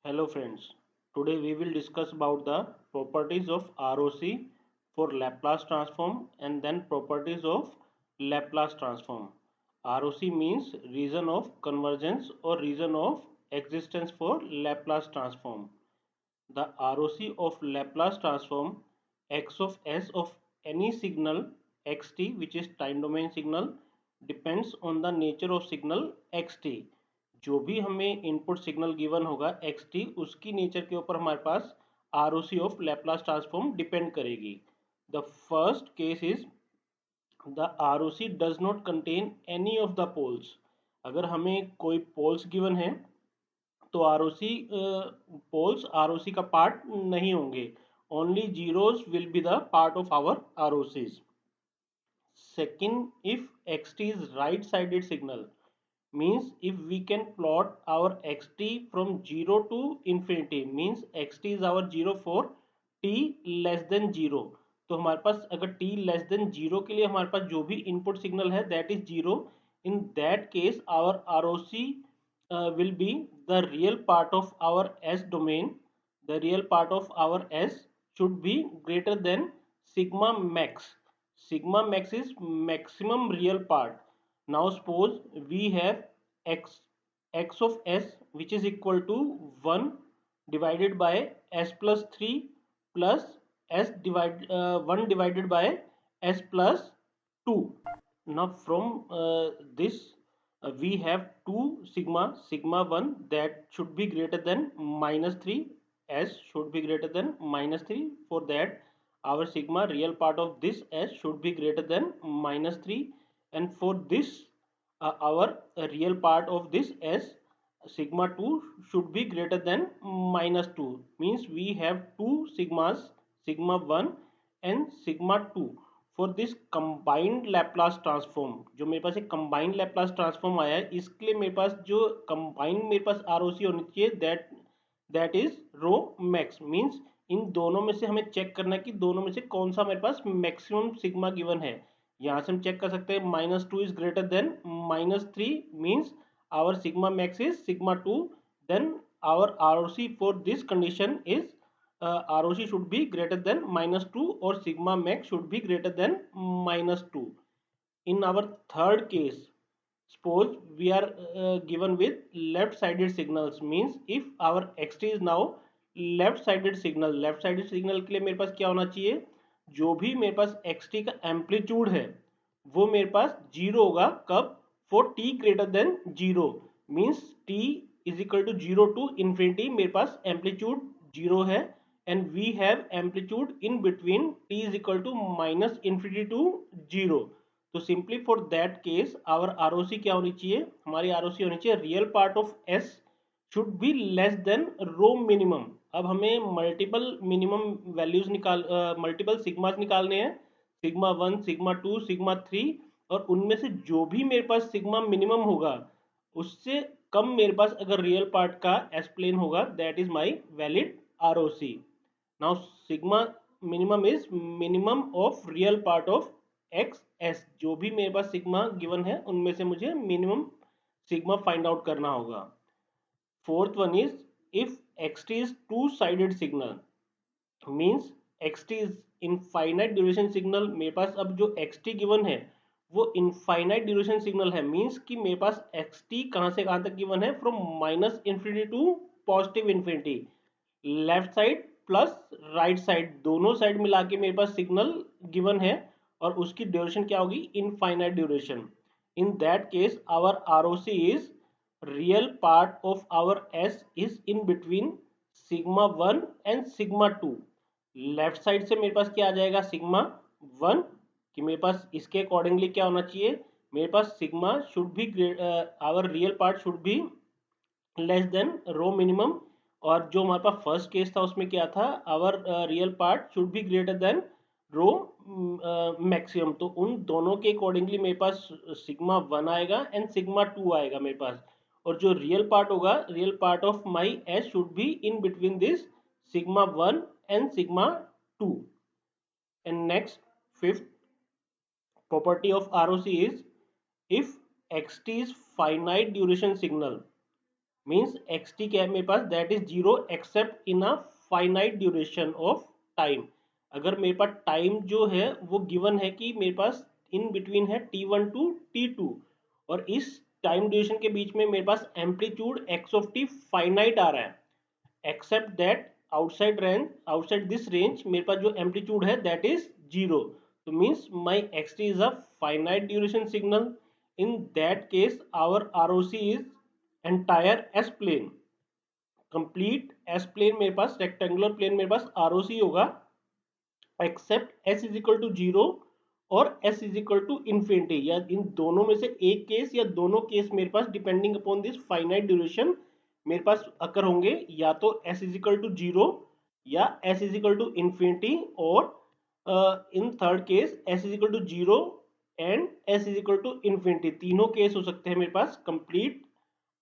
Hello friends, today we will discuss about the properties of ROC for Laplace transform and then properties of Laplace transform. ROC means region of convergence or region of existence for Laplace transform. The ROC of Laplace transform x of s of any signal xt which is time domain signal depends on the nature of signal xt. जो भी हमें input signal given होगा xt उसकी nature के ऊपर हमारे पास ROC of Laplace transform depend करेगी. The first case is the ROC does not contain any of the poles. अगर हमें कोई पोल्स गिवन है तो ROC पोल्स ROC का पार्ट नहीं होंगे. Only zeros will be the part of our ROCs. Second, if xt is right sided signal, means if we can plot our xt from 0 to infinity, means xt is our 0 for t less than 0. तो हमारे पास अगर t less than 0 के लिए हमारे पास जो भी input signal है that is 0. In that case our ROC will be the real part of our S domain. The real part of our S should be greater than sigma max. Sigma max is maximum real part. Now suppose we have x of s which is equal to 1 divided by s plus 3 plus 1 divided by s plus 2. Now from this we have 2 sigma 1 that should be greater than minus 3. S should be greater than minus 3. For that our sigma real part of this s should be greater than minus 3, and for this our real part of this s sigma 2 should be greater than minus 2. Means we have two sigmas, sigma 1 and sigma 2. For this combined Laplace transform, जो मेरे पास एक combined Laplace transform आया है इसके लिए मेरे पास जो कंबाइंड मेरे पास ROC होनी चाहिए that is rho max. Means इन दोनों में से हमें चेक करना है कि दोनों में से कौन सा मेरे पास मैक्सिमम सिग्मा गिवन है. यहाँ से हम चेक कर सकते हैं minus 2 is greater than minus 3. Means our sigma max is sigma 2. Then our ROC for this condition is ROC should be greater than minus 2 or sigma max should be greater than minus 2. In our third case, suppose we are given with left sided signals, means if our xt is now left sided signal के लिए मेरे पास क्या होना चाहिए, जो भी मेरे पास xt का एम्पलीट्यूड है वो मेरे पास जीरो होगा. कब? For t greater than zero. Means t is equal to zero to infinity मेरे पास एम्पलीट्यूड जीरो है, and we have amplitude in between t is equal to minus infinity to 0. तो simply for that case our ROC क्या होनी चाहिए, हमारी ROC होनी चाहिए real part of S should be less than rho minimum. अब हमें multiple minimum values multiple sigmas निकालने हैं, सिग्मा 1 सिग्मा 2 सिग्मा 3, और उनमें से जो भी मेरे पास सिग्मा मिनिमम होगा उससे कम मेरे पास अगर रियल पार्ट का एस प्लेन होगा that is my valid ROC. Now sigma minimum is minimum of real part of x s. जो भी मेरे पास सिग्मा गिवन है उनमें से मुझे मिनिमम सिग्मा फाइंड आउट करना होगा. Fourth one is if xt is two sided signal, means xt is infinite duration signal. मेरे पास अब जो xt गिवन है वो इनफाइनाइट ड्यूरेशन सिग्नल है. मीन्स कि मेरे पास xt कहाँ से कहाँ तक गिवन है, from minus infinity to positive infinity. Left side plus right side दोनों साइड मिला के मेरे पास सिग्नल गिवन है और उसकी ड्यूरेशन क्या होगी, infinite duration. In that case our ROC is real part of our S is in between sigma 1 and sigma 2. Left side से मेरे पास क्या आ जाएगा, सिग्मा 1, कि मेरे पास इसके अकॉर्डिंगली क्या होना चाहिए, मेरे पास sigma should be our real part should be less than rho minimum. और जो हमारे पास फर्स्ट केस था उसमें क्या था, our real part should be greater than rho maximum. तो उन दोनों के अकॉर्डिंगली मेरे पास सिग्मा 1 आएगा एंड सिग्मा 2 आएगा मेरे पास. और जो रियल पार्ट होगा, real part of my S should be in between this sigma 1 and sigma 2. And next fifth property of ROC is if xt is finite duration signal, means X T क्या है मेरे पास, that is zero except in a finite duration of time. अगर मेरे पास time जो है वो given है कि मेरे पास इन बिटवीन है t1 टू t2, और इस टाइम ड्यूरेशन के बीच में मेरे पास amplitude X of T finite आ रहा है, except that outside this range मेरे पास जो एम्पलीट्यूड है दैट इज जीरो। तो means my X T is a finite duration signal. in that case our ROC is entire S plane, complete S plane मेरे पास, रेक्टेंगुलर प्लेन मेरे पास ROC होगा, except S is equal to zero और S is equal to infinity, या इन दोनों में से एक केस या दोनों केस मेरे पास depending upon this finite duration मेरे पास अकर होंगे, या तो S is equal to zero या S is equal to infinity, और in third case S is equal to zero and S is equal to infinity, तीनों केस हो सकते हैं मेरे पास। Complete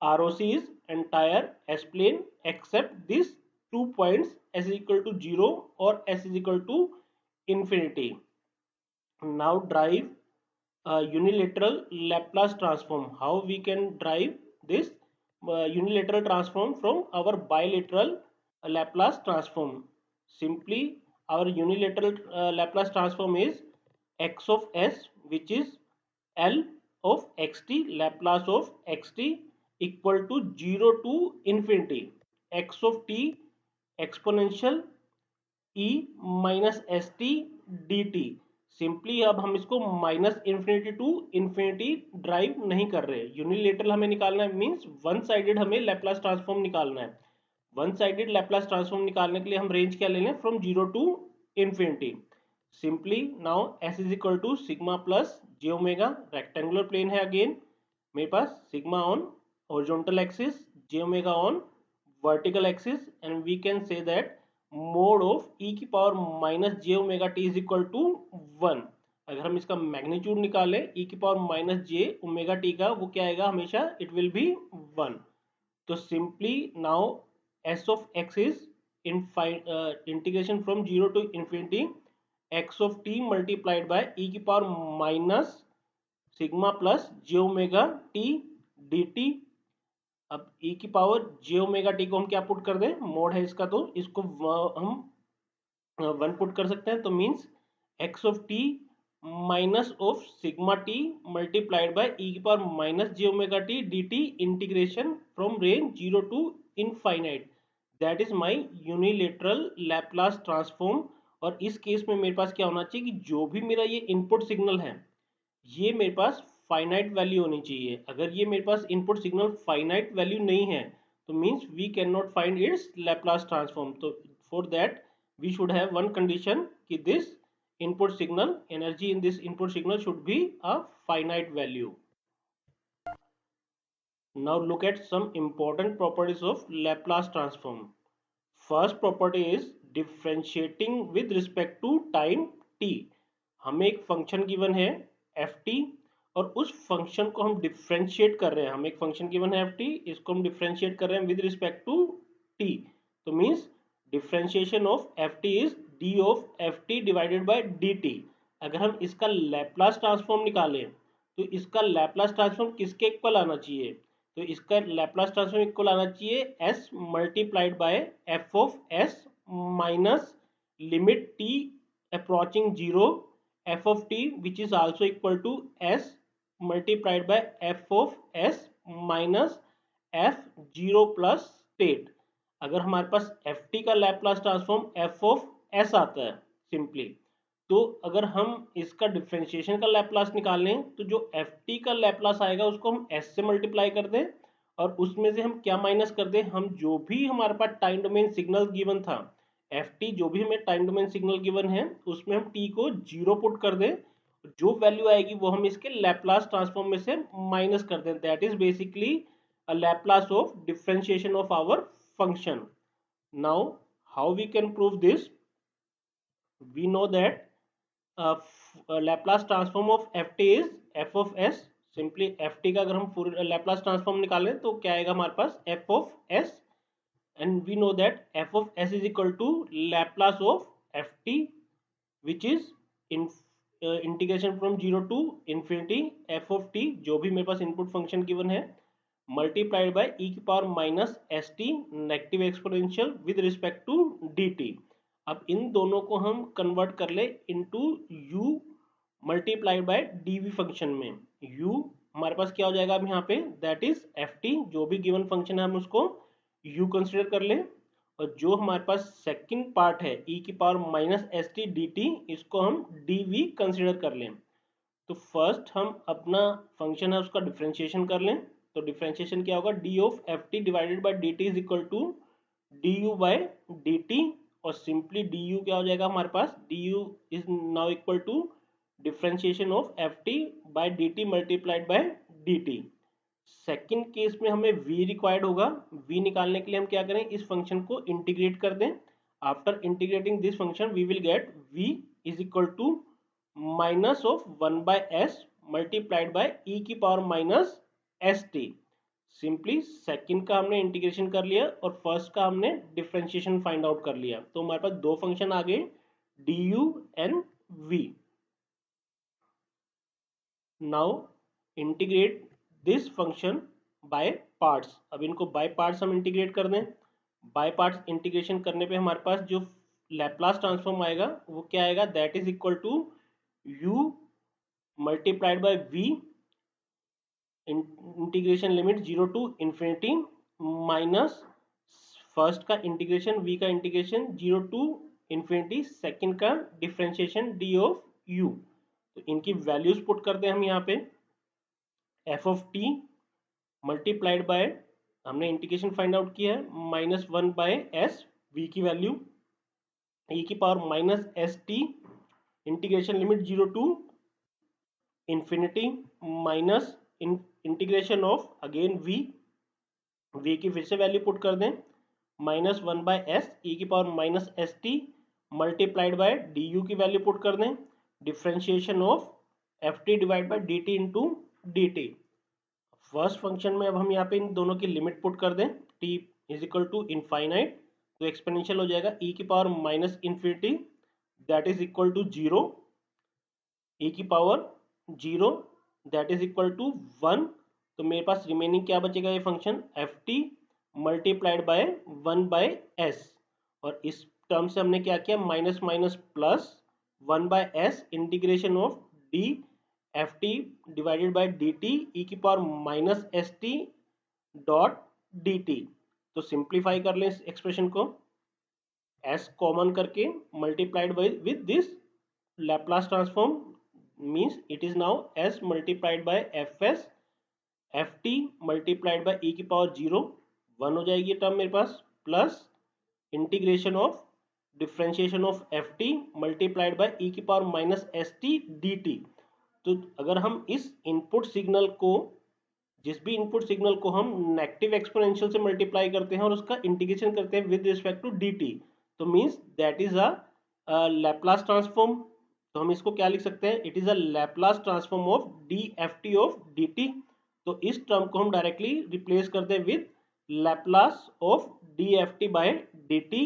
ROC is entire S plane except these 2 points S is equal to 0 or S is equal to infinity. Now drive unilateral Laplace transform. How we can drive this unilateral transform from our bilateral Laplace transform? Simply our unilateral Laplace transform is x of s, which is L of xt, Laplace of xt equal to 0 to infinity x of t exponential e minus S T D t. Simply अब हम इसको minus infinity to infinity derive नहीं कर रहे, unilateral हमें निकालना है, means one sided हमें लैप्लास ट्रांसफॉर्म निकालना है। वन साइडेड लैप्लास ट्रांसफॉर्म निकालने के लिए हम रेंज क्या ले लें, from zero to infinity. Simply now S is equal to sigma plus J omega, rectangular plane है अगेन मेरे पास, sigma on horizontal axis, J omega on vertical axis, and we can say that mod of E की power minus J omega T is equal to one. अगर हम इसका magnitude निकालें E की power minus J omega T का, वो क्या आएगा हमेशा, इट विल बी वन। तो simply now S of X is integration from zero to infinity X of T multiplied by ई की power minus sigma plus J omega T D T. अब e की power J omega T को हम क्या put कर दें, mode है इसका, तो इसको हम वन पुट कर सकते हैं, तो means X of T minus of sigma T multiplied by ई की power minus J omega T D T integration from range zero to infinite, that is my unilateral Laplace transform. और इस case में मेरे पास क्या होना चाहिए कि जो भी मेरा ये इनपुट सिग्नल है ये मेरे पास फाइनाइट वैल्यू होनी चाहिए। अगर ये मेरे पास इनपुट सिग्नल फाइनाइट वैल्यू नहीं है तो means we can not find its Laplace transform. तो for that we should have one condition कि this input signal energy in this input signal should be a finite value. Now look at some important properties of Laplace transform. First property is differentiating with respect to time t. हमें एक function given है ft और उस function को हम differentiate कर रहे हैं, हमें एक फंक्शन गिवन है ft, इसको हम डिफ्रेंशिएट कर रहे हैं विद रिस्पेक्ट टू t। तो means differentiation of ft is d of ft divided by dt। अगर हम इसका लैप्लास ट्रांसफॉर्म निकालें तो इसका लैप्लास ट्रांसफॉर्म किसके इक्वल आना चाहिए, तो इसका लैप्लास ट्रांसफॉर्म इक्वल आना चाहिए s multiplied by F of s minus limit t approaching zero f of t which is also equal to s multiplied by F of s minus f zero plus state. अगर हमारे पास F T का Laplace transform F of s आता है simply, तो अगर हम इसका डिफ्रेंशिएशन का लैप्लास निकालें तो जो एफ टी का लैप्लास आएगा उसको हम एस से मल्टीप्लाई कर दें और उसमें से हम क्या माइनस कर दें, हम जो भी हमारे पास टाइम डोमेन सिग्नल गिवन था एफ टी, जो भी हमें टाइम डोमेन सिग्नल गिवन है उसमें हम टी को जीरो पुट कर दें, जो वैल्यू आएगी वो हम इसके लैप्लास ट्रांसफॉर्म में से माइनस कर दें, that is basically a Laplace of differentiation of our function. Now how we can prove this, we know that Laplace transform of F t is F of S. Simply F T का अगर हम पूरे Laplace transform निकालें तो क्या आएगा हमारे पास F of S, and we know that F of S is equal to Laplace of F T which is integration from zero to infinity F of T, जो भी मेरे पास इनपुट फंक्शन गिवन है मल्टीप्लाइड बाय ई की power minus S T negative exponential with respect to D T. अब इन दोनों को हम कन्वर्ट कर ले into u multiplied by dv function में। u हमारे पास क्या हो जाएगा अब यहाँ पे, दैट इज एफ टी, जो भी गिवन फंक्शन है हम उसको u कंसिडर कर लें, और जो हमारे पास सेकंड पार्ट है e की power minus S T D T, इसको हम dv कंसिडर कर लें। तो फर्स्ट हम अपना फंक्शन है उसका डिफ्रेंशिएशन कर लें। तो डिफ्रेंशिएशन क्या होगा, D of F T divided by D T is equal to D U by D T, और सिंपली डी यू क्या हो जाएगा हमारे पास, D U is now equal to differentiation of F T by D T multiplied by D T. Second case में हमें v required होगा। v निकालने के लिए हम क्या करें, इस फंक्शन को इंटीग्रेट कर दें। After integrating this function we will get v is equal to minus of 1 by S multiplied by ई की power minus S T. Simply second का हमने इंटीग्रेशन कर लिया और फर्स्ट का हमने डिफ्रेंशिएशन फाइंड आउट कर लिया। तो हमारे पास दो फंक्शन आ गए, d u and v. Now integrate this function by parts. अब इनको बाय पार्ट्स हम इंटीग्रेट कर दें। बाय पार्ट्स इंटीग्रेशन करने पे हमारे पास जो लैप्लास ट्रांसफॉर्म आएगा वो क्या आएगा, that is equal to u multiplied by v integration limit 0 to infinity minus first का इंटीग्रेशन v का इंटीग्रेशन 0 टू इन्फिनिटी, सेकेंड का डिफ्रेंशिएशन d ऑफ u। तो इनकी वैल्यूज पुट करते हैं हम यहाँ पे, f of t multiplied by, हमने इंटीग्रेशन फाइंड आउट किया है, माइनस 1 बाय एस v की वैल्यू e की power minus S t integration limit 0 to infinity minus integration of again v की फिर से वैल्यू पुट कर दें, माइनस 1 बाय एस ई की power minus S t multiplied bye D you की value put कर दें, differentiation of F T divide by D T into D T. First function में अब हम यहाँ पे इन दोनों की लिमिट पुट कर दें, t is equal to infinite, तो एक्सपोनेंशियल हो जाएगा e की power minus infinity that is equal to 0, e की power 0 that is equal to 1। तो मेरे पास रिमेनिंग क्या बचेगा, ये function f T multiplied by 1 by s, और इस टर्म से हमने क्या किया, minus minus plus 1 by s integration of D F T divided by D t e की power minus S T dot D T. तो सिंप्लीफाई कर लें इस एक्सप्रेशन को, एस कॉमन करके multiplied by with this Laplace transform means it is now S multiplied by F S F T multiplied by ई की power 0, 1 हो जाएगी term मेरे पास, plus integration of differentiation of F T multiplied by ई की power minus S T D T. तो अगर हम इस इनपुट सिग्नल को, जिस भी इनपुट सिग्नल को हम नेगेटिव एक्सपोनेंशियल से मल्टीप्लाई करते हैं और उसका इंटीग्रेशन करते हैं with respect to D T, तो means that is a Laplace transform. तो हम इसको क्या लिख सकते हैं, it is a Laplace transform of D F T of D T. तो इस टर्म को हम डायरेक्टली रिप्लेस करते हैं with Laplace of D F T by D T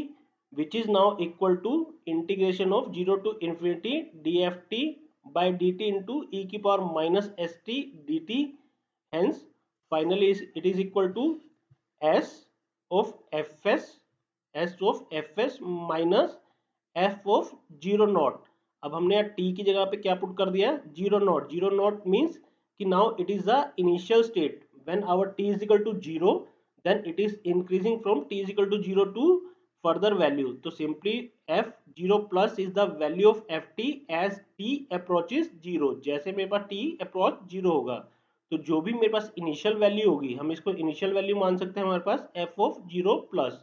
which is now equal to integration of 0 to infinity D F T by dt into e की power minus st dt, hence finally it is equal to s of fs minus f of 0 not. अब हमने यहाँ t की जगह पे क्या put कर दिया, 0 नॉट। 0 नॉट मीन्स कि now it is the initial state when our t is equal to 0 then it is increasing from t is equal to 0 to further value। तो simply f0 plus is the value of ft as t approaches 0। जैसे मेरे पास t approach 0 होगा तो जो भी मेरे पास initial value होगी, हम इसको इनिशियल वैल्यू मान सकते हैं हमारे पास f of 0 प्लस,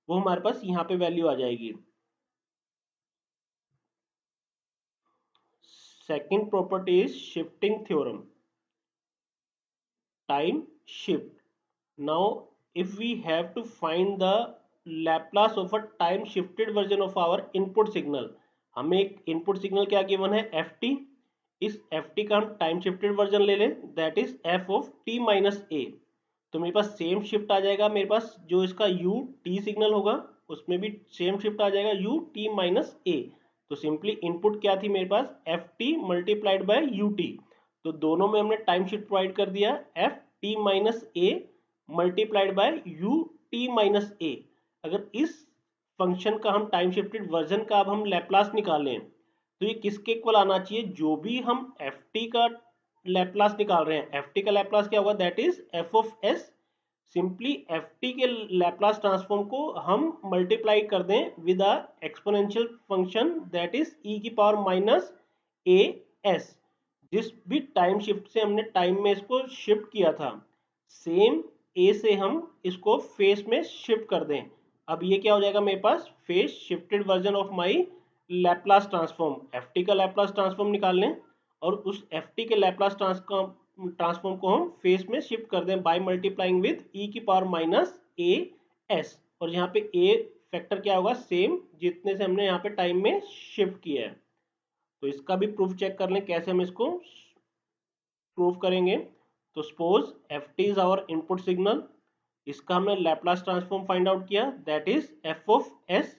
वो हमारे पास यहाँ पे वैल्यू आ जाएगी। Second property is shifting theorem, time shift. Now if we have to find the Laplace of a time shifted version of our input signal, हमें एक input signal क्या given है ft, इस ft का हम time shifted version ले लें that is f of t minus a। तो मेरे पास सेम शिफ्ट आ जाएगा, मेरे पास जो इसका u t सिग्नल होगा उसमें भी सेम शिफ्ट आ जाएगा u t minus a। तो सिंपली इनपुट क्या थी मेरे पास F T multiplied by U T, तो दोनों में हमने टाइम शिफ्ट प्रोवाइड कर दिया F T minus A multiplied by U T minus A. अगर इस फंक्शन का हम टाइम शिफ्टेड वर्जन का अब हम लैप्लास निकालें तो ये किसके इक्वल आना चाहिए, जो भी हम एफ टी का लैप्लास निकाल रहे हैं, एफ टी का लैप्लास क्या होगा, that is F of S. Simply F T के लैप्लास ट्रांसफॉर्म को हम मल्टीप्लाई कर दें with a exponential function that is E की पावर माइनस ए एस। जिस भी टाइम शिफ्ट से हमने टाइम में इसको शिफ्ट किया था, सेम ए से हम इसको फेस में शिफ्ट कर दें। अब ये क्या हो जाएगा मेरे पास, phase shifted version of my Laplace transform. F T का लैप्लास ट्रांसफॉर्म निकाल लें और उस एफ टी के लैप्लास ट्रांसफॉर्म को हम फेस में शिफ्ट कर दें बाय मल्टीप्लाइंग विद ई की पावर माइनस ए एस। और यहाँ पे ए फैक्टर क्या होगा, सेम जितने से हमने यहाँ पे टाइम में शिफ्ट किया है। तो इसका भी प्रूफ चेक कर लें कैसे हम इसको प्रूफ करेंगे। तो suppose f t is our input signal, इसका हमने लैप्लास ट्रांसफॉर्म फाइंड आउट किया that is F of S.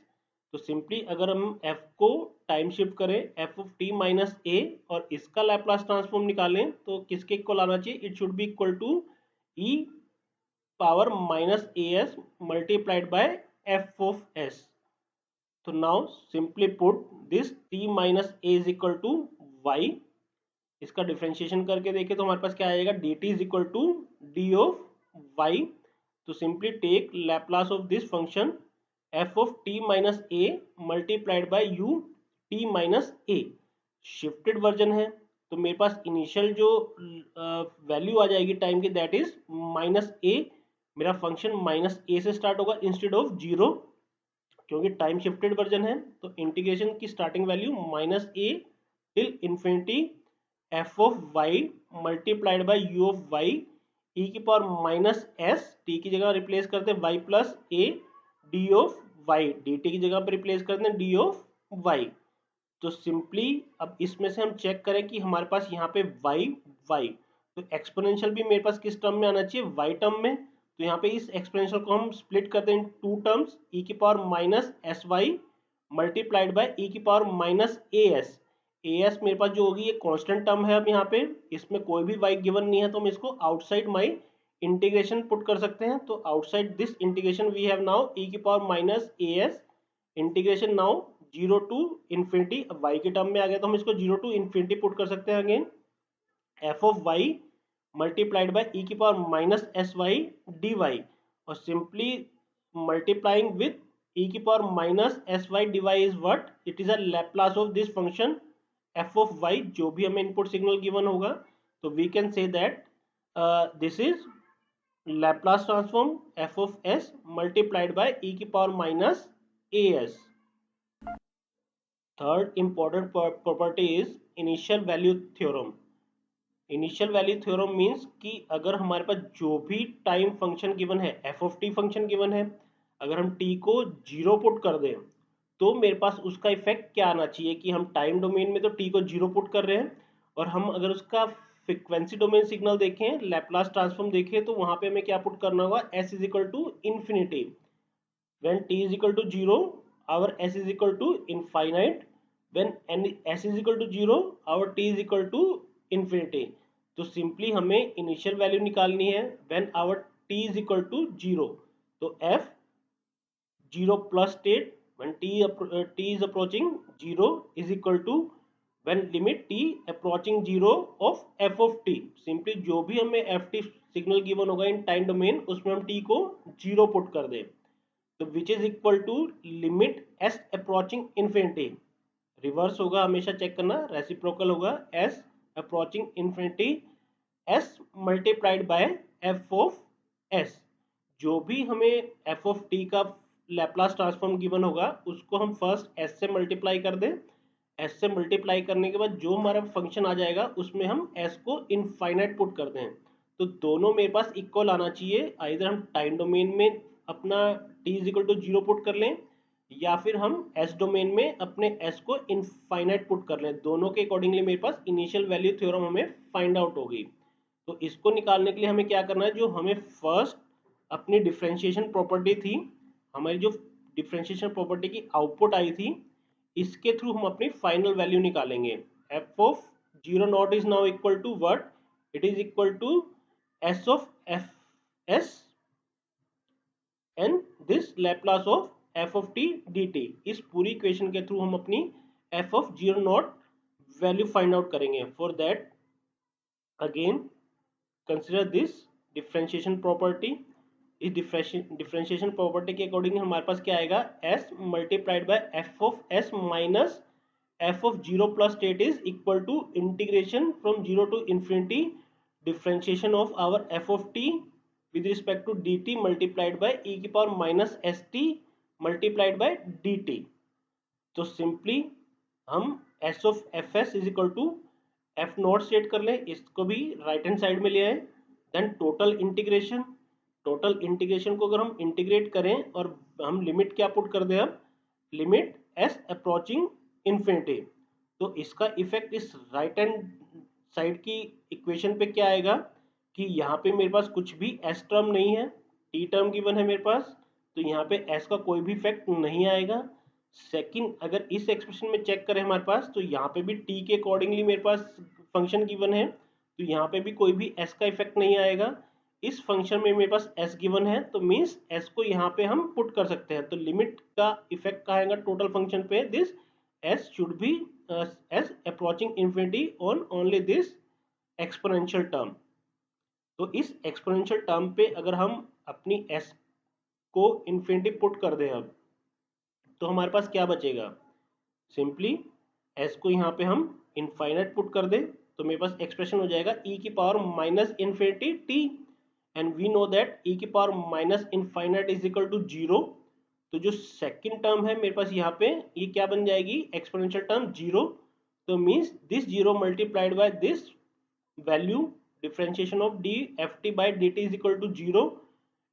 तो सिंपली अगर हम एफ को टाइम शिफ्ट करें f of T minus a और इसका लैप्लास ट्रांसफॉर्म निकालें तो किसके इक्वल आना चाहिए, it should be equal to E power minus A S multiplied by F of S. तो now simply put this T minus A is equal to Y. इसका differentiation करके देखें तो हमारे पास क्या आएगा, D T is equal to D of Y. तो simply take Laplace of this function F of T minus A multiplied by U T minus A. Shifted version है तो मेरे पास इनिशियल जो वैल्यू आ जाएगी टाइम की दैट इज माइनस ए। मेरा function minus ए से start होगा इंस्टेड ऑफ जीरो, क्योंकि टाइम शिफ्टेड वर्जन है। तो इंटीग्रेशन की starting value minus a till infinity F of y multiplied by u of y e की पावर माइनस एस, टी की जगह रिप्लेस करते हैं y plus a d of y, d t की जगह पर रिप्लेस करते हैं डी ऑफ वाई। तो सिंपली अब इसमें से हम चेक करें कि हमारे पास यहाँ पे वाई वाई, तो एक्सपोनेंशियल भी मेरे पास किस टर्म में आना चाहिए, वाई टर्म में। तो यहाँ पे इस एक्सपोनेंशियल को हम स्प्लिट करते हैं टू टर्म्स, ई की power minus s y multiplied by ई की power minus A s. A s मेरे पास जो होगी ये कांस्टेंट टर्म है, अब यहाँ पे इसमें कोई भी वाई गिवन नहीं है तो हम इसको आउटसाइड माई इंटीग्रेशन पुट कर सकते हैं। तो outside this integration we have now e की power minus A s integration now zero to infinity. अब वाई के टर्म में आ गया तो हम इसको जीरो टू इन्फिनिटी पुट कर सकते हैं again f of y multiplied by ई की power minus s y d y. और सिंपली मल्टीप्लाइंग विथ e की power minus s y d y is what, it is a Laplace of this function F of y जो भी हमें input signal given होगा। तो we can say that this is Laplace transform F of s multiplied by ई की power minus A s. Third important property is initial value theorem. Initial value theorem means कि अगर हमारे पास जो भी time function given है, F of T function given है, अगर हम टी को जीरो पुट कर दें तो मेरे पास उसका इफेक्ट क्या आना चाहिए कि हम टाइम डोमेन में तो टी को जीरो पुट कर रहे हैं और हम अगर उसका फ्रीक्वेंसी डोमेन सिग्नल देखें, लैप्लास ट्रांसफॉर्म देखें तो वहां पे हमें क्या पुट करना होगा, s is equal to infinity when t is equal to 0 our s is equal to infinite, when s is equal to 0 our t is equal to infinity। तो सिंपली हमें इनिशियल वैल्यू निकालनी है when our t is equal to 0। तो f 0 plus state when t is approaching 0 is equal to when limit t approaching 0 of f of t। Simply जो भी हमें F T signal given होगा इन time domain उसमें हम t को 0 put कर दें। तो which is equal to limit s approaching infinity, reverse होगा हमेशा चेक करना, रेसिप्रोकल होगा s approaching infinity s multiplied by F of s. जो भी हमें एफ ऑफ टी का लैप्लास ट्रांसफॉर्म गिवन होगा उसको हम फर्स्ट एस से मल्टीप्लाई कर दें, एस से मल्टीप्लाई करने के बाद जो हमारा फंक्शन आ जाएगा उसमें हम एस को इनफाइनाइट पुट कर दें। तो दोनों मेरे पास इक्वल आना चाहिए, आइदर हम टाइम डोमेन में अपना t is equal to zero put कर लें या फिर हम s डोमेन में अपने s को इनफाइनाइट पुट कर लें। दोनों के अकॉर्डिंगली मेरे पास इनिशियल वैल्यू थ्योरम हमें फाइंड आउट होगी। तो इसको निकालने के लिए हमें क्या करना है, जो हमें फर्स्ट अपनी डिफ्रेंशिएशन प्रॉपर्टी थी, हमारी जो डिफ्रेंशिएशन प्रॉपर्टी की आउटपुट आई थी, इसके थ्रू हम अपनी फाइनल वैल्यू निकालेंगे। F of zero not is now equal to what, it is equal to s of F s and this Laplace of f of t D t. इस पूरी equation के through हम अपनी f of zero not value find out करेंगे। For that again consider this differentiation property. इस differentiation property के according हमारे पास क्या आएगा, s multiplied by F of s minus f of zero plus state is equal to integration from zero to infinity differentiation of our f of t with respect to dt multiplied by e की power minus S t multiplied by dt। तो simply हम s of F s is equal to f naught set कर ले, इसको भी right hand side में ले आए। देन टोटल इंटीग्रेशन को अगर हम इंटीग्रेट करें और हम लिमिट क्या पुट कर दें, अब लिमिट एस अप्रोचिंग इन्फिनिटी, तो इसका इफेक्ट इस राइट हैंड साइड की इक्वेशन पे क्या आएगा कि यहाँ पे मेरे पास कुछ भी एस टर्म नहीं है, टी टर्म गिवन है मेरे पास, तो यहाँ पे एस का कोई भी इफेक्ट नहीं आएगा। सेकंड, अगर इस एक्सप्रेशन में चेक करें हमारे पास, तो यहाँ पे भी टी के अकॉर्डिंगली मेरे पास फंक्शन गिवन है, तो यहाँ पे भी कोई भी एस का इफेक्ट नहीं आएगा। इस फंक्शन में मेरे पास एस गिवन है, तो मीन्स एस को यहाँ पे हम पुट कर सकते हैं। तो लिमिट का इफेक्ट कहाँ आएगा टोटल फंक्शन पे, this S should be S approaching infinity on only this exponential term. तो इस एक्सपोनेंशियल टर्म पे अगर हम अपनी एस को इन्फिनिटी पुट कर दें अब, तो हमारे पास क्या बचेगा, सिंपली एस को यहाँ पे हम इनफाइनाइट पुट कर दें, तो मेरे पास एक्सप्रेशन हो जाएगा e की power minus infinity t, and we know that e की power minus infinite is equal to zero. तो जो सेकंड टर्म है मेरे पास यहाँ पे, ये क्या बन जाएगी, एक्सपोनेंशियल टर्म जीरो। तो means this zero multiplied by this value differentiation of D F T by D T is equal to zero,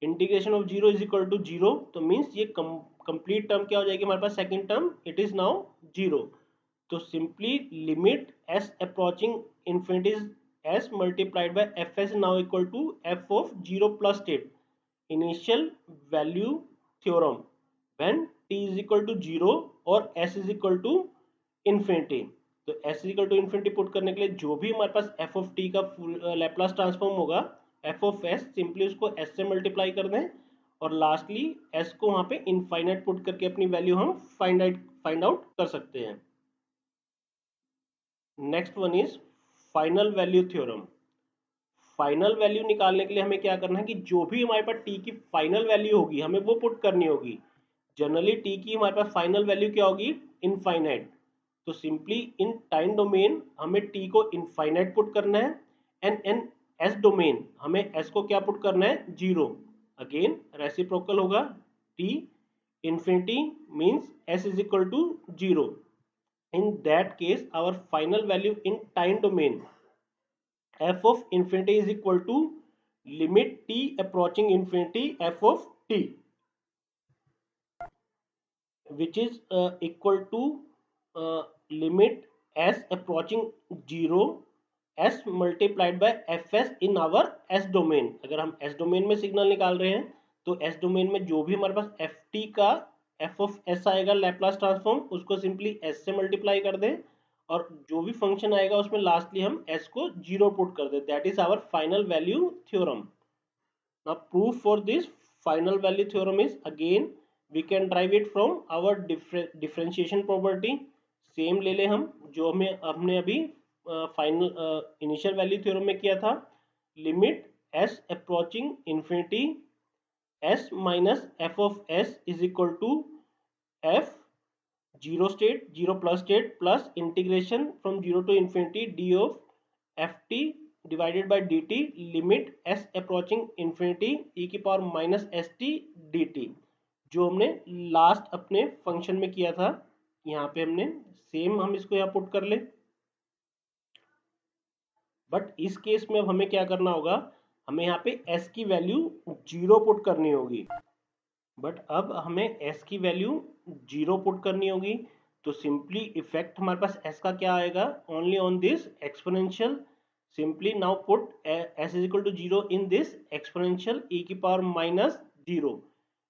integration of zero is equal to zero. तो मीन्स ये कंप्लीट टर्म क्या हो जाएगी हमारे पास, second term, it is now zero. तो simply limit s approaching infinity s multiplied by f s now equal to f of zero plus state initial value theorem when t is equal to zero और s is equal to infinity. तो s is equal to infinity put करने के लिए जो भी हमारे पास f of t का लैप्लास ट्रांसफॉर्म होगा, f ऑफ s सिंपली उसको s से मल्टीप्लाई कर दें, और लास्टली s को वहां पे इनफाइनाइट पुट करके अपनी वैल्यू हम फाइंड आउट कर सकते हैं। Next one is final value theorem. Final value निकालने के लिए हमें क्या करना है कि जो भी हमारे पास t की फाइनल वैल्यू होगी हमें वो पुट करनी होगी। जनरली t की हमारे पास फाइनल वैल्यू क्या होगी, इनफाइनाइट। तो सिंपली इन टाइम डोमेन हमें t को इनफाइनाइट पुट करना है, एंड इन s डोमेन हमें s को क्या पुट करना है, जीरो। अगेन रेसिप्रोकल होगा, t infinity means s is equal to 0. In that case our final value in time domain f of infinity is equal to limit t approaching infinity f of t, which is equal to limit s approaching 0 s multiplied by fs in our s domain। अगर हम s domain में signal निकाल रहे हैं, तो s domain में जो भी हमारे पास ft का f of s आएगा लैप्लास ट्रांसफॉर्म, उसको सिंपली s से मल्टीप्लाई कर दें, और जो भी फंक्शन आएगा उसमें लास्टली हम s को जीरो पुट कर दें। That is our final value theorem. Now proof for this final value theorem is, again we can derive it from our differentiation property। Same ले ले हम जो हमने अभी फाइनल इनिशियल वैल्यू थ्योरम में किया था। Limit s approaching infinity s minus f of s is equal to f zero state zero plus state plus integration from zero to infinity d of F T divided by D t limit s approaching infinity e की power minus S T D t, जो हमने last अपने function में किया था। यहाँ पे हमने सेम हम इसको यहाँ पुट कर ले, बट इस केस में अब हमें क्या करना होगा, हमें यहाँ पे s की वैल्यू जीरो पुट करनी होगी। बट अब हमें s की वैल्यू जीरो पुट करनी होगी, तो सिंपली इफेक्ट हमारे पास s का क्या आएगा, only on this exponential. Simply now put s is equal to 0 in this exponential e की power minus 0,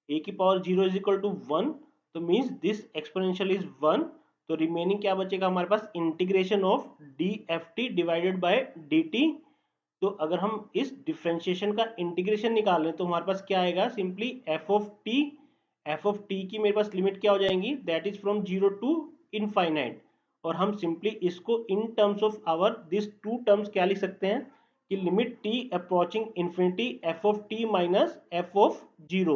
e की power 0 is equal to 1, तो means this exponential is 1। तो रिमेनिंग क्या बचेगा हमारे पास, integration of D F T divided by D T तो अगर हम इस डिफ्रेंशिएशन का इंटीग्रेशन निकाल लें तो हमारे पास क्या आएगा, सिंपली एफ ऑफ टी की मेरे पास लिमिट क्या हो जाएंगी, that is from 0 to infinite. और हम सिंपली इसको in terms of our this two terms क्या लिख सकते हैं कि limit t approaching infinity F of T minus f of zero.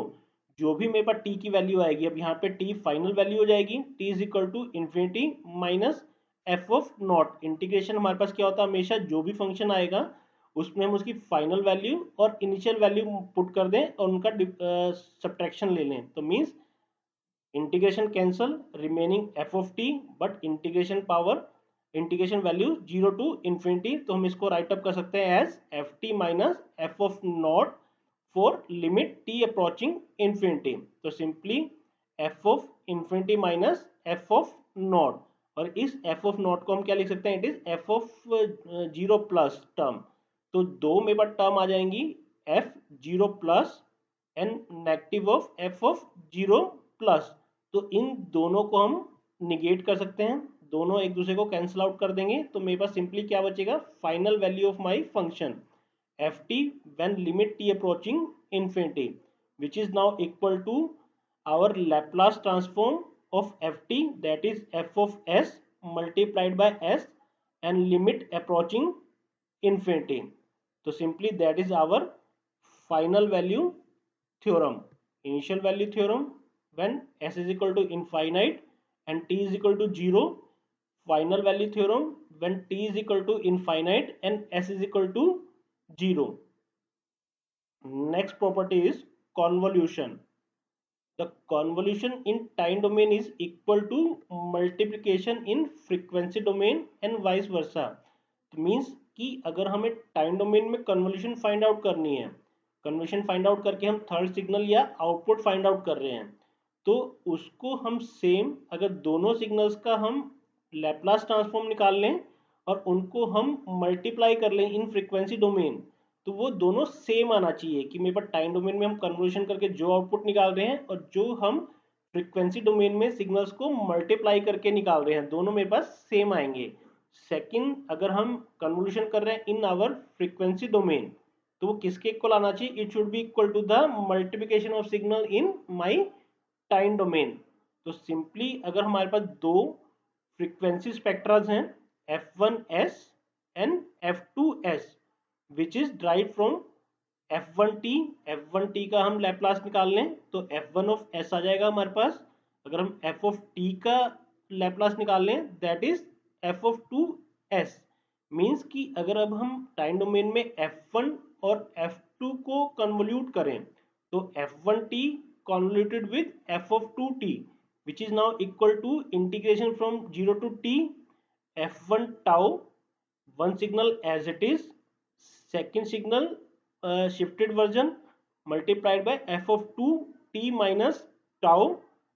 जो भी मेरे पास टी की वैल्यू आएगी, अब यहाँ पे टी फाइनल वैल्यू हो जाएगी, t is equal to infinity minus f of naught. Integration हमारे पास क्या होता है, हमेशा जो भी फंक्शन आएगा उसमें हम उसकी फाइनल वैल्यू और इनिशियल वैल्यू पुट कर दें और उनका सब्ट्रैक्शन ले लें। तो means integration cancel, remaining f of t, but integration value 0 to infinity. तो हम इसको राइट अप कर सकते हैं as f T minus f of not for limit t approaching infinity. तो simply f of infinity minus f of not, और इस F of not को हम क्या लिख सकते हैं, it is F of zero plus term. तो दो मेरे पास टर्म आ जाएंगी, F zero plus and negative of f of zero plus. तो इन दोनों को हम निगेट कर सकते हैं, दोनों एक दूसरे को कैंसिल आउट कर देंगे। तो मेरे पास सिंपली क्या बचेगा, final value of my function f T when limit t approaching infinity, which is now equal to our Laplace transform of ft, that is f of s multiplied by s and limit approaching infinity. So simply that is our final value theorem, initial value theorem when s is equal to infinite and t is equal to 0, final value theorem when t is equal to infinite and s is equal to 0. Next property is convolution. The convolution in time domain is equal to multiplication in frequency domain and vice versa. Means कि अगर हमें time domain में convolution find out करनी है, convolution find out करके हम third signal या output find out कर रहे हैं, तो उसको हम सेम अगर दोनों सिग्नल्स का हम लैप्लास ट्रांसफॉर्म निकाल लें और उनको हम मल्टीप्लाई कर लें इन फ्रीक्वेंसी डोमेन, तो वो दोनों सेम आना चाहिए कि मेरे पास टाइम डोमेन में हम कन्वर्शन करके जो आउटपुट निकाल रहे हैं और जो हम फ्रीक्वेंसी डोमेन में सिग्नल्स को मल्टीप्लाई करके निकाल रहे हैं, दोनों मेरे पास सेम आएंगे। सेकंड, अगर हम कन्वोल्यूशन कर रहे हैं इन आवर फ्रीक्वेंसी डोमेन, तो वो किसके इक्वल आना चाहिए, it should be equal to the multiplication of signal in my time domain. तो सिंपली अगर हमारे पास दो फ्रीक्वेंसी स्पेक्ट्रास हैं f1s and f2s which is derive from f1t का हम लैप्लास निकाल लें तो f1 ऑफ s आ जाएगा हमारे पास। अगर हम f ऑफ t का लैप्लास निकाल लें that is f of 2s। Means कि अगर अब हम टाइम डोमेन में f1 और f2 को कन्वोल्यूट करें तो f1t convoluted with f of 2t, which is now equal to integration from 0 to t f1 tau, one signal as it is, second signal shifted version multiplied by f of 2t minus tau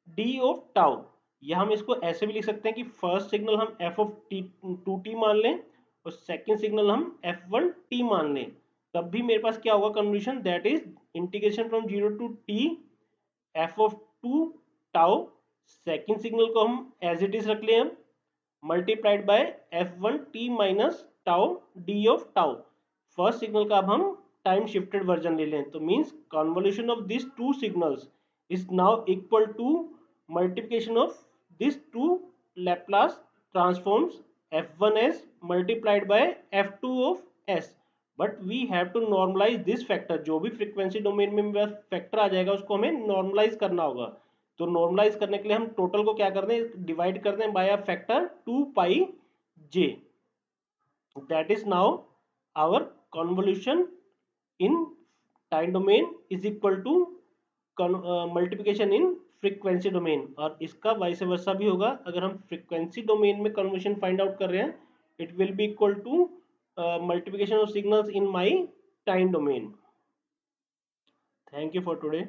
d of tau। या हम इसको ऐसे भी लिख सकते हैं कि first signal हम f of टू टी मान लें और सेकेंड सिग्नल हम f1t मान लें, तब भी मेरे पास क्या होगा convolution, that is integration from 0 to t f of 2 tau, second signal को हम एज इट इज रख लें हम, multiplied by f1t minus tau d of tau. First signal का अब हम टाइम शिफ्टेड वर्जन ले लें, तो means convolution of this two signals is now equal to multiplication of this two Laplace transforms f1s multiplied by f2 of s। But we have to normalise this factor, जो भी frequency domain में factor आ जाएगा उसको हमें normalise करना होगा। तो normalise करने के लिए हम टोटल को क्या कर दें, डिवाइड कर दें by a factor 2 pi j। That is now our convolution in time domain is equal to multiplication in frequency domain. और इसका वाइस वर्सा भी होगा, अगर हम फ्रीक्वेंसी डोमेन में कन्वोल्यूशन फाइंड आउट कर रहे हैं it will be equal to multiplication of signals in my time domain. Thank you for today.